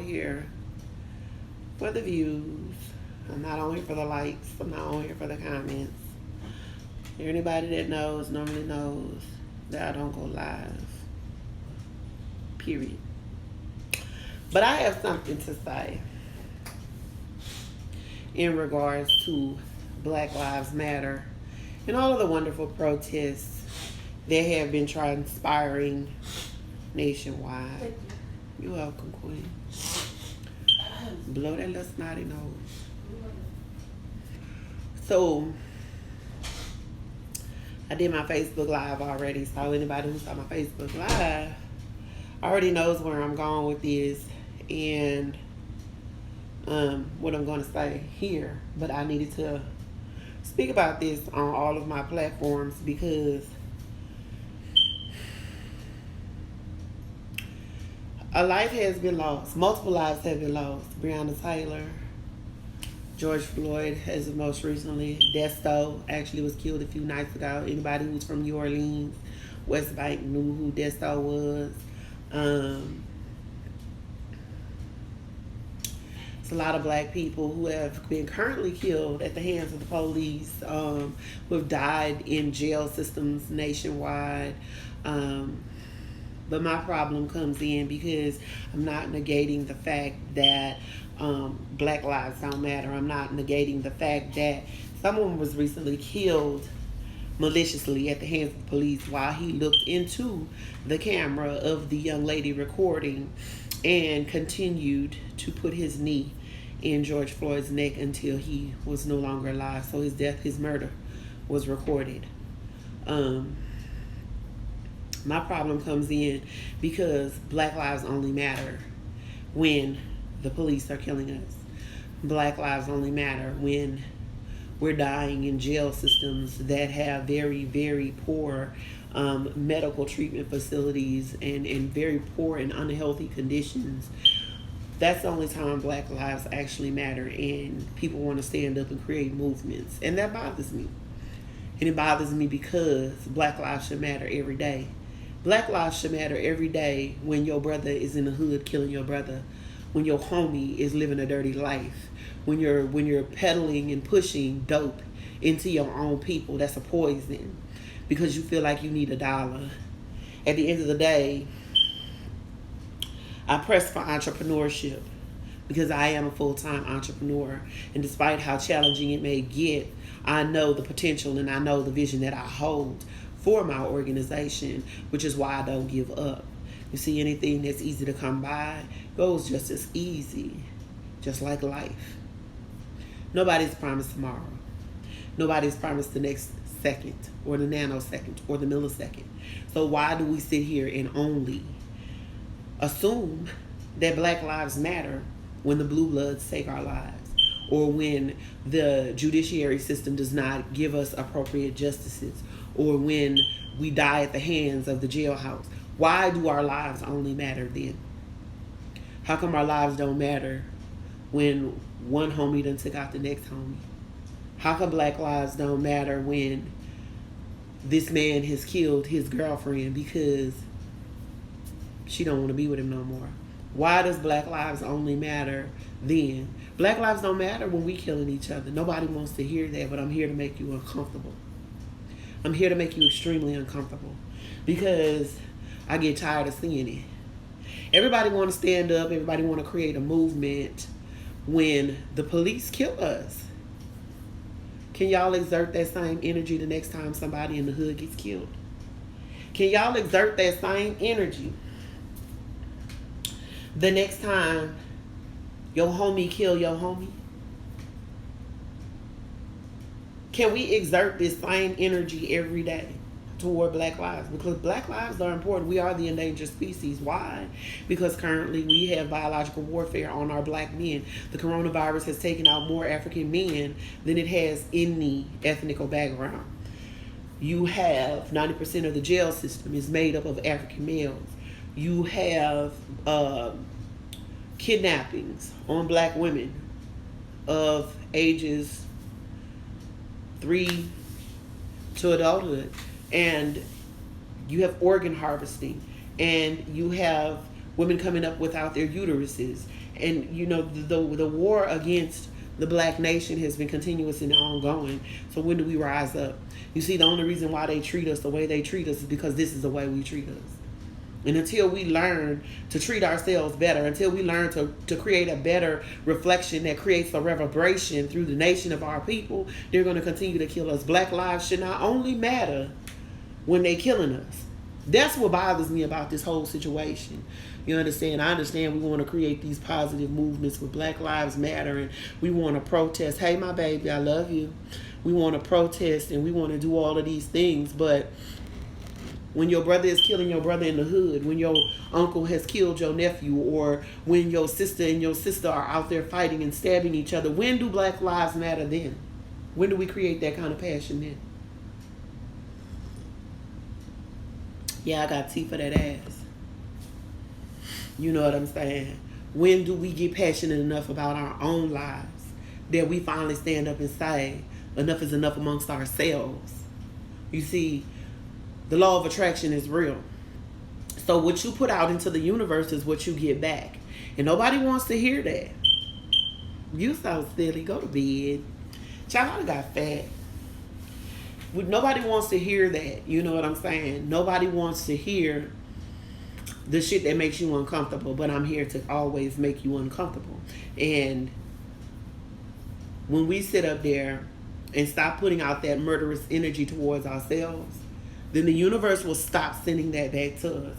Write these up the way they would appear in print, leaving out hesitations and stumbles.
here for the views. I'm not on here for the likes. I'm not on here for the comments. Anybody that knows normally knows that I don't go live. Period. But I have something to say in regards to Black Lives Matter and all of the wonderful protests that have been transpiring nationwide. You're welcome, Queen. Blow that little snotty nose. So, I did my Facebook Live already, so anybody who saw my Facebook Live already knows where I'm going with this and what I'm going to say here. But I needed to speak about this on all of my platforms because a life has been lost. Multiple lives have been lost. Breonna Taylor, George Floyd, as most recently. Desto actually was killed a few nights ago. Anybody who's from New Orleans, West Bank knew who Desto was. It's a lot of black people who have been currently killed at the hands of the police, who have died in jail systems nationwide. But my problem comes in because I'm not negating the fact that Black lives don't matter. I'm not negating the fact that someone was recently killed maliciously at the hands of the police while he looked into the camera of the young lady recording and continued to put his knee in George Floyd's neck until he was no longer alive. So his murder was recorded. My problem comes in because Black lives only matter when the police are killing us. Black lives only matter when we're dying in jail systems that have very, very poor medical treatment facilities and very poor and unhealthy conditions. That's the only time Black lives actually matter, and people want to stand up and create movements. And that bothers me. And it bothers me because Black lives should matter every day. Black lives should matter every day when your brother is in the hood killing your brother, when your homie is living a dirty life, when you're peddling and pushing dope into your own people. That's a poison because you feel like you need $1. At the end of the day, I press for entrepreneurship because I am a full-time entrepreneur, and despite how challenging it may get, I know the potential and I know the vision that I hold for my organization, which is why I don't give up. You see, anything that's easy to come by goes just as easy, just like life. Nobody's promised tomorrow. Nobody's promised the next second or the nanosecond or the millisecond. So why do we sit here and only assume that Black lives matter when the blue bloods take our lives, or when the judiciary system does not give us appropriate justices, or when we die at the hands of the jailhouse? Why do our lives only matter then? How come our lives don't matter when one homie done took out the next homie? How come Black lives don't matter when this man has killed his girlfriend because she don't want to be with him no more? Why does Black lives only matter then? Black lives don't matter when we killing each other. Nobody wants to hear that, but I'm here to make you uncomfortable. I'm here to make you extremely uncomfortable because I get tired of seeing it. Everybody want to stand up. Everybody want to create a movement when the police kill us. Can y'all exert that same energy the next time somebody in the hood gets killed? Can y'all exert that same energy the next time your homie kill your homie? Can we exert this same energy every day toward Black lives? Because Black lives are important. We are the endangered species. Why? Because currently we have biological warfare on our black men. The coronavirus has taken out more African men than it has any ethnic background. You have 90% of the jail system is made up of African males. You have kidnappings on black women of ages 3 to adulthood, and you have organ harvesting, and you have women coming up without their uteruses, And you know, the war against the black nation has been continuous and ongoing. So when do we rise up? You see, the only reason why they treat us the way they treat us is because this is the way we treat us. And until we learn to treat ourselves better, until we learn to create a better reflection that creates a reverberation through the nation of our people, they're going to continue to kill us. Black lives should not only matter when they're killing us. That's what bothers me about this whole situation. You understand? I understand we want to create these positive movements with Black Lives Matter, and we want to protest. Hey, my baby, I love you. We want to protest and we want to do all of these things, but when your brother is killing your brother in the hood, when your uncle has killed your nephew, or when your sister and your sister are out there fighting and stabbing each other, when do Black Lives Matter then? When do we create that kind of passion then? Yeah, I got tea for that ass. You know what I'm saying? When do we get passionate enough about our own lives that we finally stand up and say, enough is enough amongst ourselves? You see, the law of attraction is real. So what you put out into the universe is what you get back. And nobody wants to hear that. You so silly. Go to bed. Child, I got fat. Nobody wants to hear that. You know what I'm saying? Nobody wants to hear the shit that makes you uncomfortable. But I'm here to always make you uncomfortable. And when we sit up there and stop putting out that murderous energy towards ourselves, then the universe will stop sending that back to us.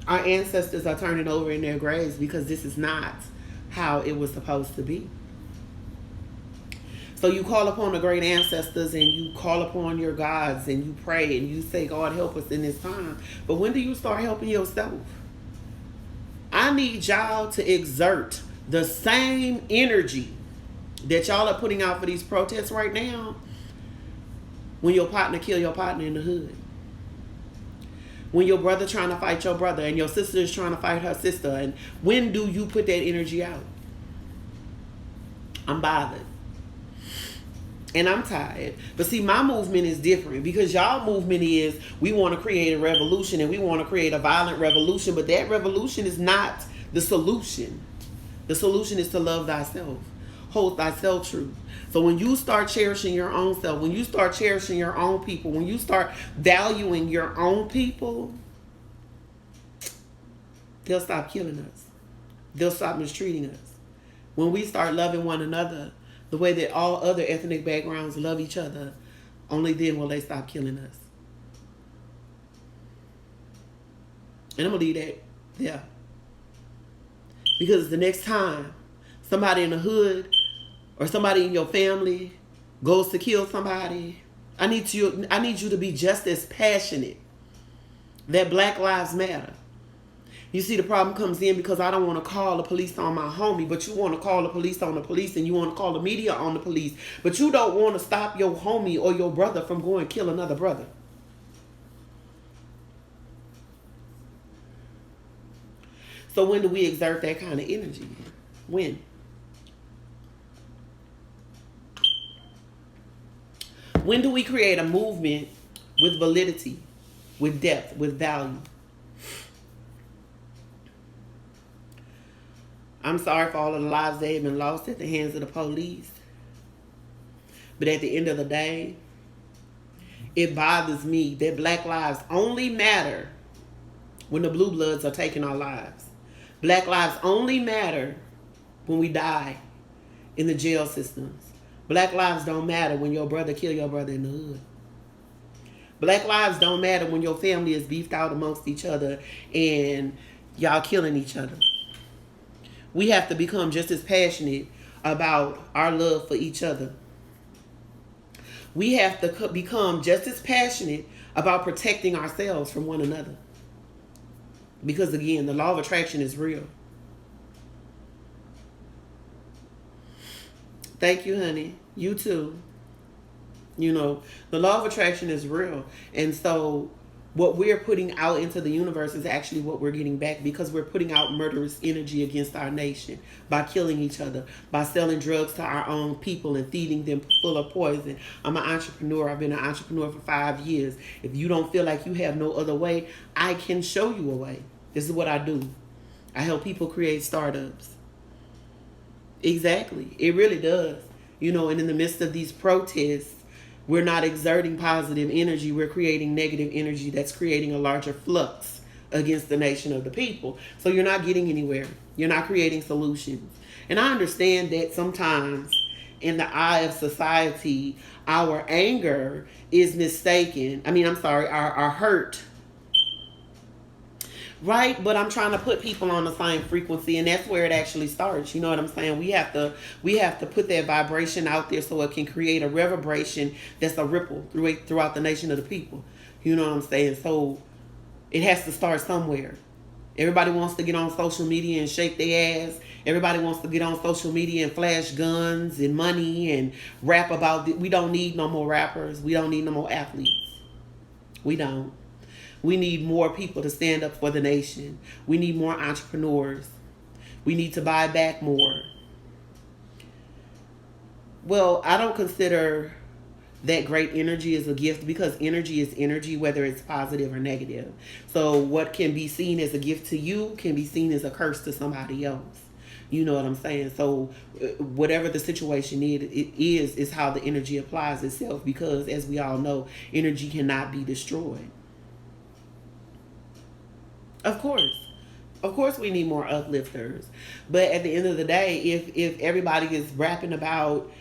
Our ancestors are turning over in their graves because this is not how it was supposed to be. So you call upon the great ancestors and you call upon your gods and you pray and you say, God, help us in this time. But when do you start helping yourself? I need y'all to exert the same energy that y'all are putting out for these protests right now when your partner kill your partner in the hood. When your brother trying to fight your brother and your sister is trying to fight her sister. And when do you put that energy out? I'm bothered. And I'm tired. But see, my movement is different because y'all movement is we want to create a revolution and we want to create a violent revolution. But that revolution is not the solution. The solution is to love thyself. Hold thyself true. So when you start cherishing your own self, when you start cherishing your own people, when you start valuing your own people, they'll stop killing us. They'll stop mistreating us. When we start loving one another the way that all other ethnic backgrounds love each other, only then will they stop killing us. And I'm going to leave that there. Because the next time somebody in the hood or somebody in your family goes to kill somebody, I need you to be just as passionate that Black Lives Matter. You see, the problem comes in because I don't want to call the police on my homie, but you want to call the police on the police and you want to call the media on the police, but you don't want to stop your homie or your brother from going and kill another brother. So when do we exert that kind of energy? When? When do we create a movement with validity, with depth, with value? I'm sorry for all of the lives that have been lost at the hands of the police. But at the end of the day, it bothers me that Black lives only matter when the blue bloods are taking our lives. Black lives only matter when we die in the jail systems. Black lives don't matter when your brother kill your brother in the hood. Black lives don't matter when your family is beefed out amongst each other and y'all killing each other. We have to become just as passionate about our love for each other. We have to become just as passionate about protecting ourselves from one another. Because again, the law of attraction is real. Thank you, honey. You too. You know, the law of attraction is real. And so what we're putting out into the universe is actually what we're getting back, because we're putting out murderous energy against our nation by killing each other, by selling drugs to our own people and feeding them full of poison. I'm an entrepreneur. I've been an entrepreneur for 5 years. If you don't feel like you have no other way, I can show you a way. This is what I do. I help people create startups. Exactly. It really does. And in the midst of these protests, we're not exerting positive energy. We're creating negative energy that's creating a larger flux against the nation of the people. So you're not getting anywhere. You're not creating solutions. And I understand that sometimes in the eye of society, our anger is mistaken. Our hurt, right? But I'm trying to put people on the same frequency, and that's where it actually starts. You know what I'm saying? We have to put that vibration out there so it can create a reverberation that's a ripple throughout the nation of the people. You know what I'm saying? So it has to start somewhere. Everybody wants to get on social media and shake their ass. Everybody wants to get on social media and flash guns and money and rap about it. We don't need no more rappers. We don't need no more athletes. We don't. We need more people to stand up for the nation. We need more entrepreneurs. We need to buy back more. Well, I don't consider that great energy is a gift, because energy is energy, whether it's positive or negative. So what can be seen as a gift to you can be seen as a curse to somebody else. You know what I'm saying? So whatever the situation is how the energy applies itself, because as we all know, energy cannot be destroyed. Of course we need more uplifters. But at the end of the day, if everybody is rapping about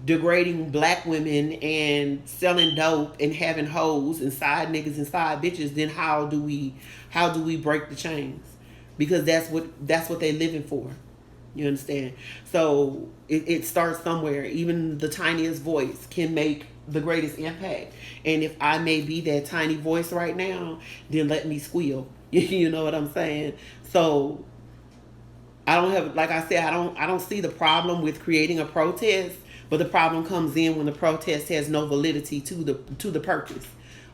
degrading black women and selling dope and having hoes and side niggas and side bitches, then how do we break the chains? Because that's what they're living for. You understand? So it starts somewhere. Even the tiniest voice can make the greatest impact. And if I may be that tiny voice right now, then let me squeal. You know what I'm saying? So I don't have, like I said, I don't see the problem with creating a protest, but the problem comes in when the protest has no validity to the purpose.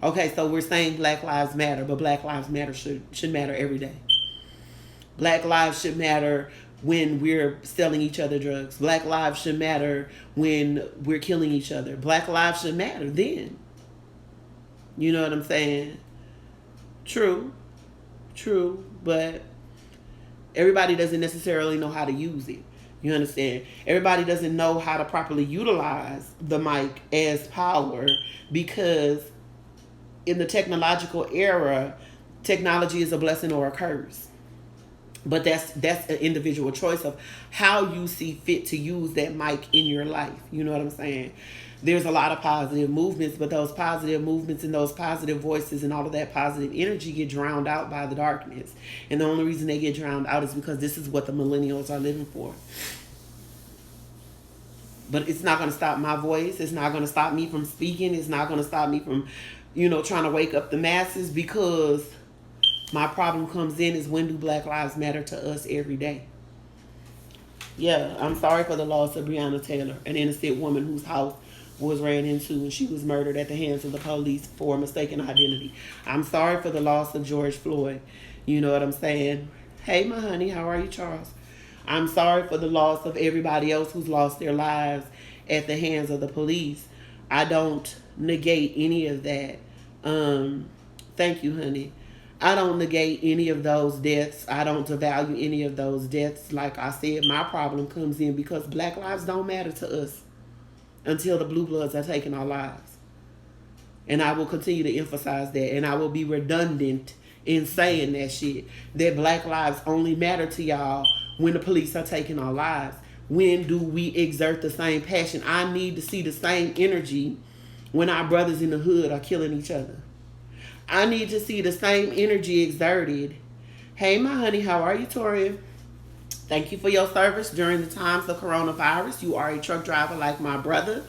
Okay, so we're saying Black Lives Matter, but Black Lives Matter should matter every day. Black lives should matter when we're selling each other drugs. Black lives should matter when we're killing each other. Black lives should matter then. You know what I'm saying? True, but everybody doesn't necessarily know how to use it. You understand? Everybody doesn't know how to properly utilize the mic as power, because in the technological era, technology is a blessing or a curse. But that's an individual choice of how you see fit to use that mic in your life. You know what I'm saying? There's a lot of positive movements, but those positive movements and those positive voices and all of that positive energy get drowned out by the darkness. And the only reason they get drowned out is because this is what the millennials are living for. But it's not going to stop my voice. It's not going to stop me from speaking. It's not going to stop me from, trying to wake up the masses, because my problem comes in is, when do Black Lives matter to us every day? Yeah, I'm sorry for the loss of Breonna Taylor, an innocent woman whose house was ran into and she was murdered at the hands of the police for mistaken identity. I'm sorry for the loss of George Floyd. You know what I'm saying? Hey, my honey, how are you, Charles? I'm sorry for the loss of everybody else who's lost their lives at the hands of the police. I don't negate any of that. Thank you, honey. I don't negate any of those deaths. I don't devalue any of those deaths. Like I said, my problem comes in because Black lives don't matter to us until the blue bloods are taking our lives. And I will continue to emphasize that. And I will be redundant in saying that shit. That Black lives only matter to y'all when the police are taking our lives. When do we exert the same passion? I need to see the same energy when our brothers in the hood are killing each other. I need to see the same energy exerted. Hey, my honey, how are you, Toria? Thank you for your service during the times of coronavirus. You are a truck driver like my brother.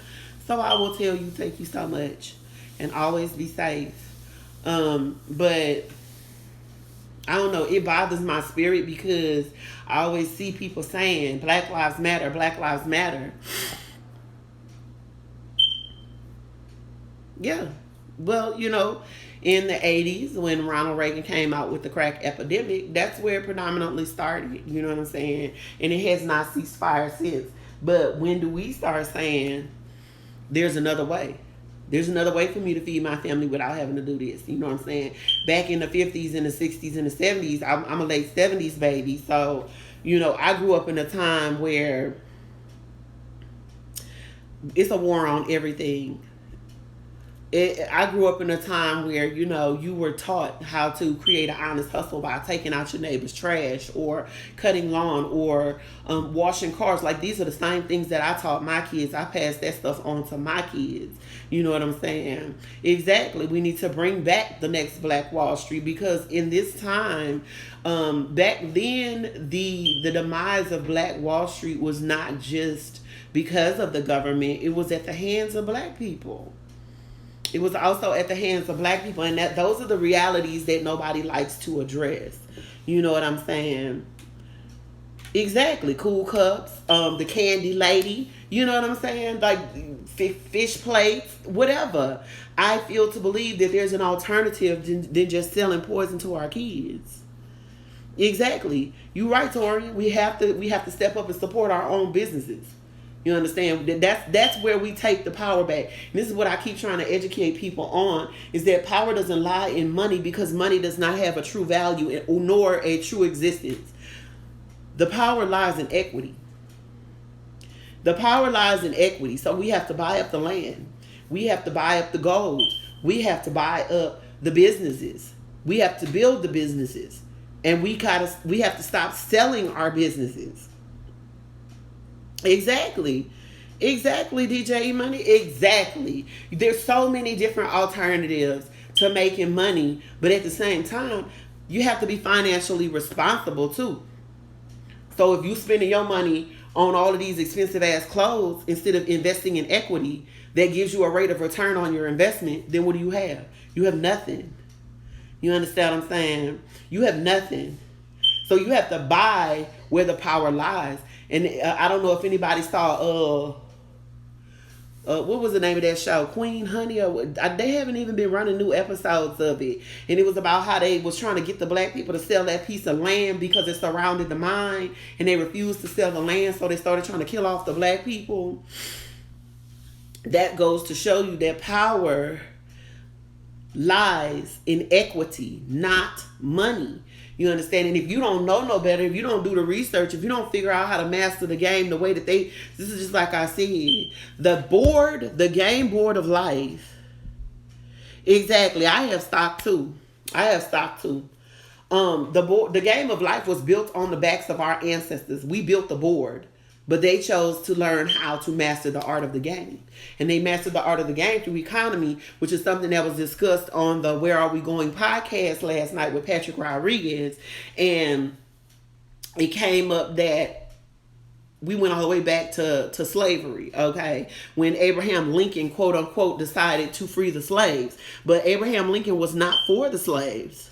So I will tell you, thank you so much. And always be safe. But I don't know, it bothers my spirit because I always see people saying Black Lives Matter, Black Lives Matter. Yeah. Well, in the 80s, when Ronald Reagan came out with the crack epidemic, that's where it predominantly started. You know what I'm saying? And it has not ceased fire since. But when do we start saying there's another way? There's another way for me to feed my family without having to do this. You know what I'm saying? Back in the 50s and the 60s and the 70s, I'm a late 70s baby. So, I grew up in a time where it's a war on everything. I grew up in a time where, you were taught how to create an honest hustle by taking out your neighbor's trash or cutting lawn or washing cars. Like, these are the same things that I taught my kids. I passed that stuff on to my kids. You know what I'm saying? Exactly. We need to bring back the next Black Wall Street, because in this time, back then, the demise of Black Wall Street was not just because of the government. It was at the hands of Black people. It was also at the hands of Black people, and those are the realities that nobody likes to address. You know what I'm saying? Exactly. Cool cups, the candy lady. You know what I'm saying? Like fish plates, whatever. I feel to believe that there's an alternative than just selling poison to our kids. Exactly. You're right, Tori. We have to step up and support our own businesses. You understand? That's where we take the power back. And this is what I keep trying to educate people on, is that power doesn't lie in money, because money does not have a true value nor a true existence. The power lies in equity. The power lies in equity. So we have to buy up the land. We have to buy up the gold. We have to buy up the businesses. We have to build the businesses. And we have to stop selling our businesses. Exactly, DJ Money. Exactly. There's so many different alternatives to making money, but at the same time, you have to be financially responsible too. So if you spending your money on all of these expensive ass clothes instead of investing in equity that gives you a rate of return on your investment, then what do you have? You have nothing. You understand what I'm saying? You have nothing. So you have to buy where the power lies. And I don't know if anybody saw, what was the name of that show? Queen Honey? They haven't even been running new episodes of it. And it was about how they was trying to get the Black people to sell that piece of land because it surrounded the mine. And they refused to sell the land, so they started trying to kill off the Black people. That goes to show you that power lies in equity, not money. You understand? And if you don't know no better, if you don't do the research, if you don't figure out how to master the game the way that this is just like I said, the game board of life. Exactly. I have stock too. The game of life was built on the backs of our ancestors. We built the board, but they chose to learn how to master the art of the game. And they mastered the art of the game through economy, which is something that was discussed on the Where Are We Going podcast last night with Patrick Rodriguez. And it came up that we went all the way back to slavery, okay? When Abraham Lincoln, quote unquote, decided to free the slaves. But Abraham Lincoln was not for the slaves.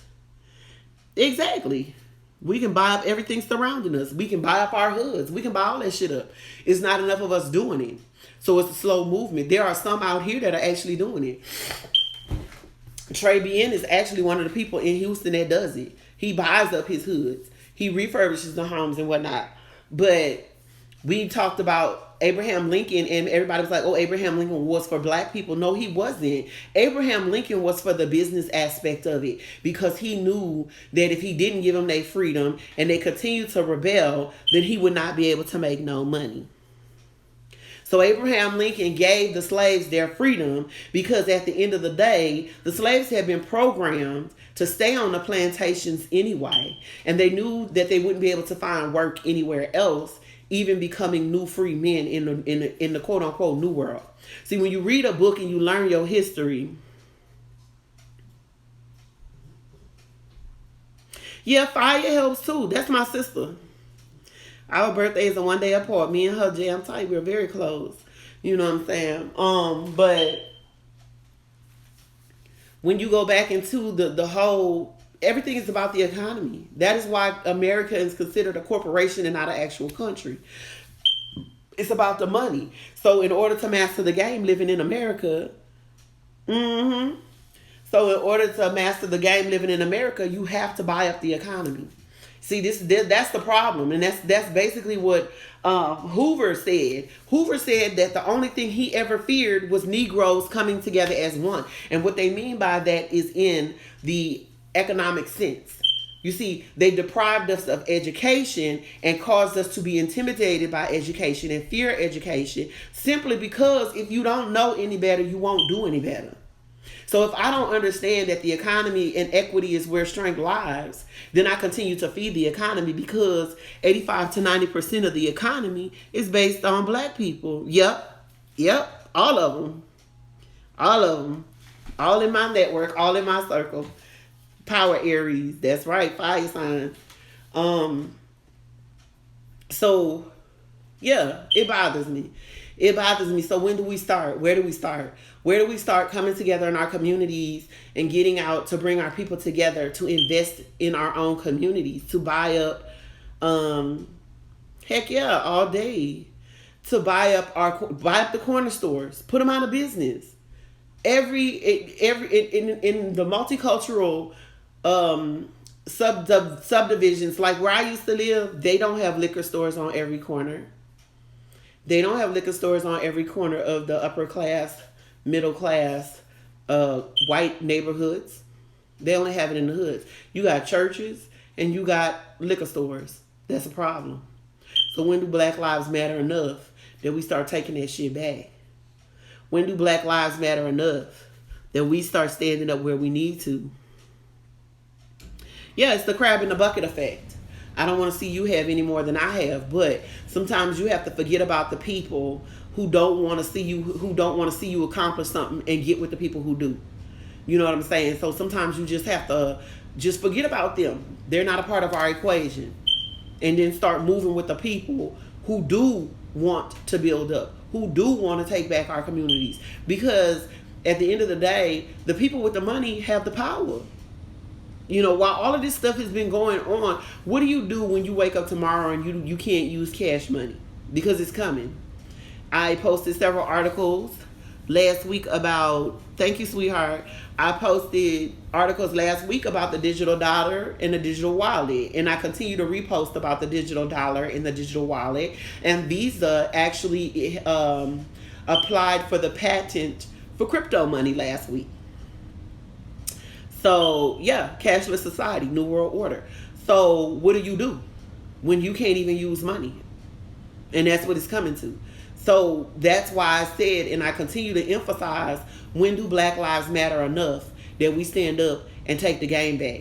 Exactly. We can buy up everything surrounding us. We can buy up our hoods. We can buy all that shit up. It's not enough of us doing it. So it's a slow movement. There are some out here that are actually doing it. Trey BN is actually one of the people in Houston that does it. He buys up his hoods. He refurbishes the homes and whatnot. But we talked about Abraham Lincoln, and everybody was like, oh, Abraham Lincoln was for Black people. No, he wasn't. Abraham Lincoln was for the business aspect of it, because he knew that if he didn't give them their freedom and they continued to rebel, then he would not be able to make no money. So Abraham Lincoln gave the slaves their freedom because at the end of the day, the slaves had been programmed to stay on the plantations anyway. And they knew that they wouldn't be able to find work anywhere else, even becoming new free men in the quote unquote new world. See, when you read a book and you learn your history, yeah, fire helps too. That's my sister. Our birthdays are one day apart. Me and her jam tight. We're very close. You know what I'm saying? But when you go back into the whole, everything is about the economy. That is why America is considered a corporation and not an actual country. It's about the money. So in order to master the game living in America, So in order to master the game living in America, you have to buy up the economy. See, that's the problem, and that's basically what Hoover said. Hoover said that the only thing he ever feared was Negroes coming together as one, and what they mean by that is in the economic sense. You see, they deprived us of education and caused us to be intimidated by education and fear education simply because if you don't know any better, you won't do any better. So if I don't understand that the economy and equity is where strength lies, then I continue to feed the economy because 85 to 90% of the economy is based on black people. Yep, all of them. All of them. All in my network, all in my circle. Power Aries, that's right, fire sign. So yeah, it bothers me. It bothers me. So when do we start? Where do we start? Where do we start coming together in our communities and getting out to bring our people together to invest in our own communities, to buy up, heck yeah, all day, to buy up the corner stores, put them out of business. In the multicultural subdivisions, like where I used to live, they don't have liquor stores on every corner. They don't have liquor stores on every corner of the upper class, middle class, white neighborhoods. They only have it in the hoods. You got churches and you got liquor stores. That's a problem. So when do Black Lives Matter enough that we start taking that shit back? When do Black Lives Matter enough that we start standing up where we need to? Yeah, it's the crab in the bucket effect. I don't want to see you have any more than I have, but sometimes you have to forget about the people who don't want to see you accomplish something and get with the people who do. You know what I'm saying? So sometimes you just have to just forget about them. They're not a part of our equation. And then start moving with the people who do want to build up, who do want to take back our communities. Because at the end of the day, the people with the money have the power. You know, while all of this stuff has been going on, what do you do when you wake up tomorrow and you can't use cash money? Because it's coming. I posted several articles last week about, thank you, sweetheart. I posted articles last week about the digital dollar and the digital wallet. And I continue to repost about the digital dollar and the digital wallet. And Visa actually applied for the patent for crypto money last week. So, yeah, cashless society, new world order. So, what do you do when you can't even use money? And that's what it's coming to. So, that's why I said, and I continue to emphasize, when do Black Lives Matter enough that we stand up and take the game back?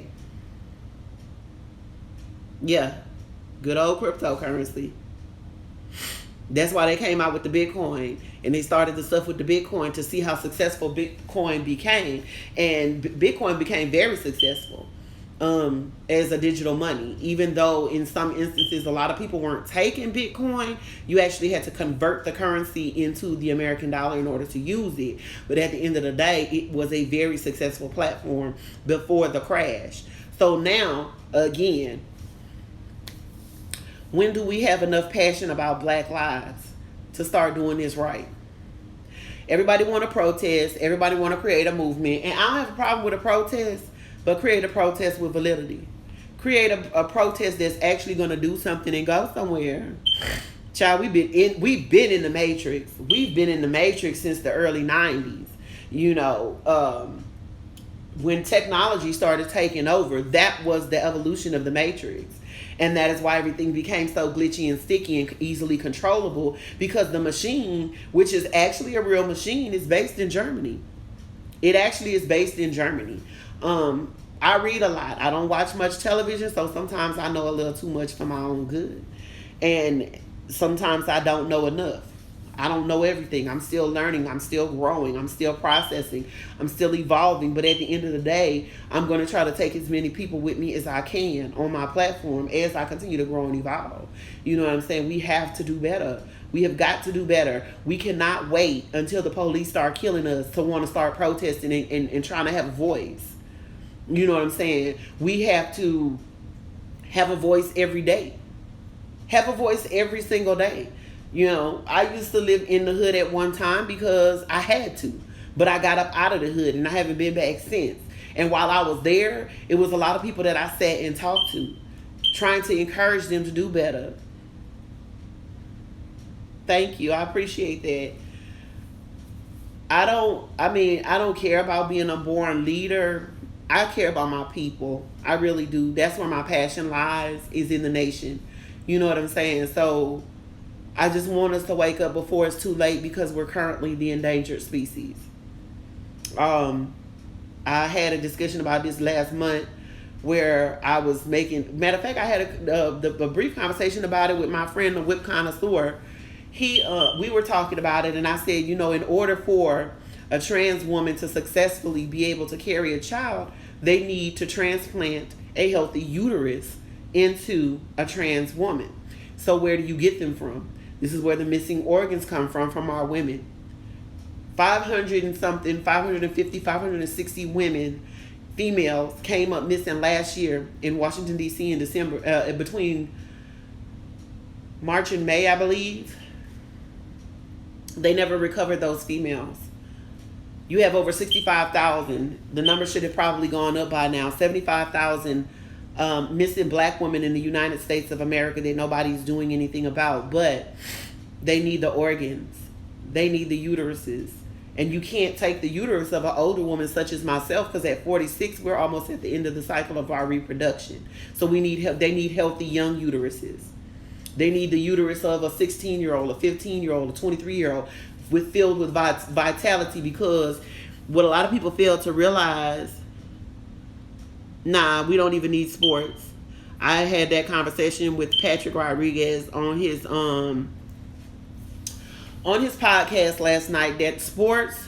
Yeah, good old cryptocurrency. That's why they came out with the Bitcoin, and they started the stuff with the Bitcoin to see how successful Bitcoin became. And Bitcoin became very successful as a digital money. Even though in some instances a lot of people weren't taking Bitcoin, you actually had to convert the currency into the American dollar in order to use it. But at the end of the day, it was a very successful platform before the crash. So now, again, when do we have enough passion about Black lives to start doing this right? Everybody want to protest. Everybody want to create a movement. And I don't have a problem with a protest, but create a protest with validity. Create a protest that's actually going to do something and go somewhere. Child, we've been in the Matrix. We've been in the Matrix since the early 90s. You know, when technology started taking over, that was the evolution of the Matrix. And that is why everything became so glitchy and sticky and easily controllable, because the machine, which is actually a real machine, is based in Germany. It actually is based in Germany. I read a lot. I don't watch much television, so sometimes I know a little too much for my own good. And sometimes I don't know enough. I don't know everything. I'm still learning. I'm still growing. I'm still processing. I'm still evolving. But at the end of the day, I'm going to try to take as many people with me as I can on my platform as I continue to grow and evolve. You know what I'm saying? We have to do better. We have got to do better. We cannot wait until the police start killing us to want to start protesting and trying to have a voice. You know what I'm saying? We have to have a voice every day. Have a voice every single day. You know, I used to live in the hood at one time because I had to. But I got up out of the hood and I haven't been back since. And while I was there, it was a lot of people that I sat and talked to. trying to encourage them to do better. Thank you. I appreciate that. I don't care about being a born leader. I care about my people. I really do. That's where my passion lies, is in the nation. You know what I'm saying? So I just want us to wake up before it's too late, because we're currently the endangered species. I had a discussion about this last month where I was making, matter of fact, I had a brief conversation about it with my friend, the whip connoisseur. We were talking about it, and I said, in order for a trans woman to successfully be able to carry a child, they need to transplant a healthy uterus into a trans woman. So where do you get them from? This is where the missing organs come from our women. 550, 560 women, females, came up missing last year in Washington, D.C. in December, between March and May, I believe. They never recovered those females. You have over 65,000. The number should have probably gone up by now. 75,000 missing black women in the United States of America that nobody's doing anything about. But they need the organs. They need the uteruses. And you can't take the uterus of an older woman such as myself, because at 46, we're almost at the end of the cycle of our reproduction. So they need healthy young uteruses. They need the uterus of a 16-year-old, a 15-year-old, a 23-year-old filled with vitality, because what a lot of people fail to realize, we don't even need sports. I had that conversation with Patrick Rodriguez on his podcast last night, that sports,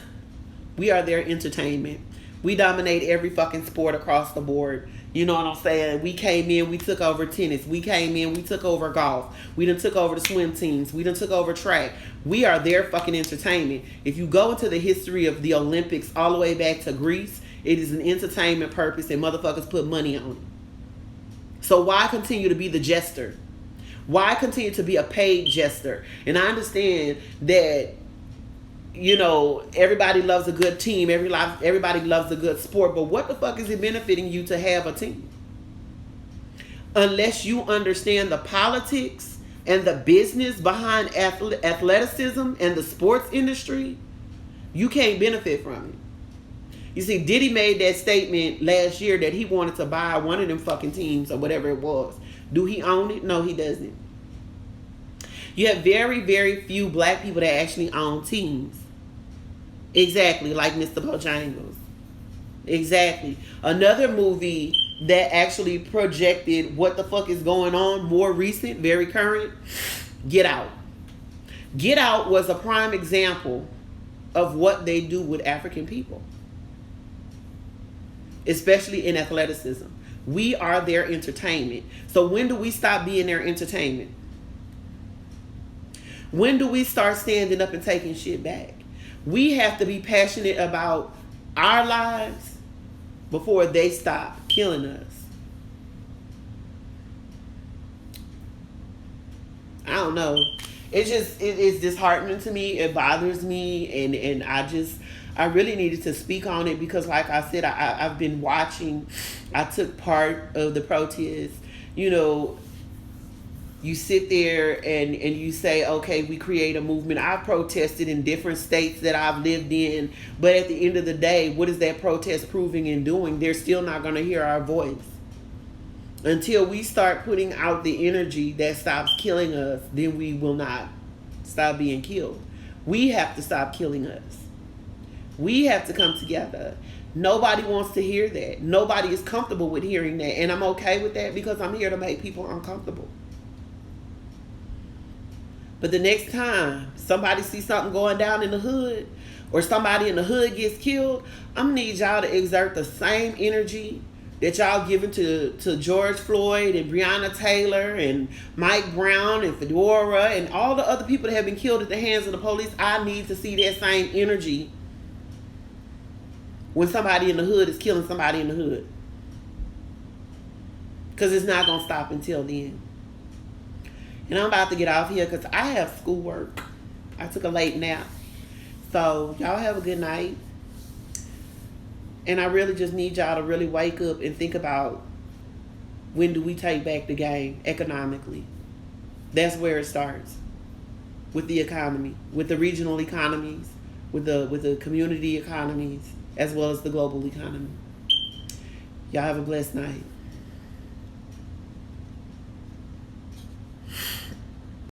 we are their entertainment. We dominate every fucking sport across the board. You know what I'm saying? We came in, we took over tennis. We came in, we took over golf. We done took over the swim teams. We done took over track. We are their fucking entertainment. If you go into the history of the Olympics all the way back to Greece, it is an entertainment purpose, and motherfuckers put money on it. So why continue to be the jester? Why continue to be a paid jester? And I understand that, everybody loves a good team. Everybody loves a good sport. But what the fuck is it benefiting you to have a team? Unless you understand the politics and the business behind athleticism and the sports industry, you can't benefit from it. You see, Diddy made that statement last year that he wanted to buy one of them fucking teams or whatever it was. Do he own it? No, he doesn't. You have very, very few black people that actually own teams. Exactly, like Mr. Bojangles. Exactly. Another movie that actually projected what the fuck is going on, more recent, very current, Get Out. Get Out was a prime example of what they do with African people, especially in athleticism. We are their entertainment. So when do we stop being their entertainment? When do we start standing up and taking shit back? We have to be passionate about our lives before they stop killing us. I don't know. It's disheartening to me. It bothers me, and I really needed to speak on it, because like I said, I've been watching. I took part of the protest. You sit there and you say, okay, we create a movement. I've protested in different states that I've lived in, but at the end of the day, what is that protest proving and doing? They're still not going to hear our voice. Until we start putting out the energy that stops killing us, then we will not stop being killed. We have to stop killing us. We have to come together. Nobody wants to hear that. Nobody is comfortable with hearing that. And I'm okay with that, because I'm here to make people uncomfortable. But the next time somebody sees something going down in the hood, or somebody in the hood gets killed, I'm going to need y'all to exert the same energy that y'all giving to George Floyd and Breonna Taylor and Mike Brown and Fedora and all the other people that have been killed at the hands of the police. I need to see that same energy when somebody in the hood is killing somebody in the hood. Because it's not going to stop until then. And I'm about to get off here because I have schoolwork. I took a late nap. So y'all have a good night. And I really just need y'all to really wake up and think about When do we take back the game economically? That's where it starts. With the economy, with the regional economies, with the community economies, as well as the global economy. Y'all have a blessed night.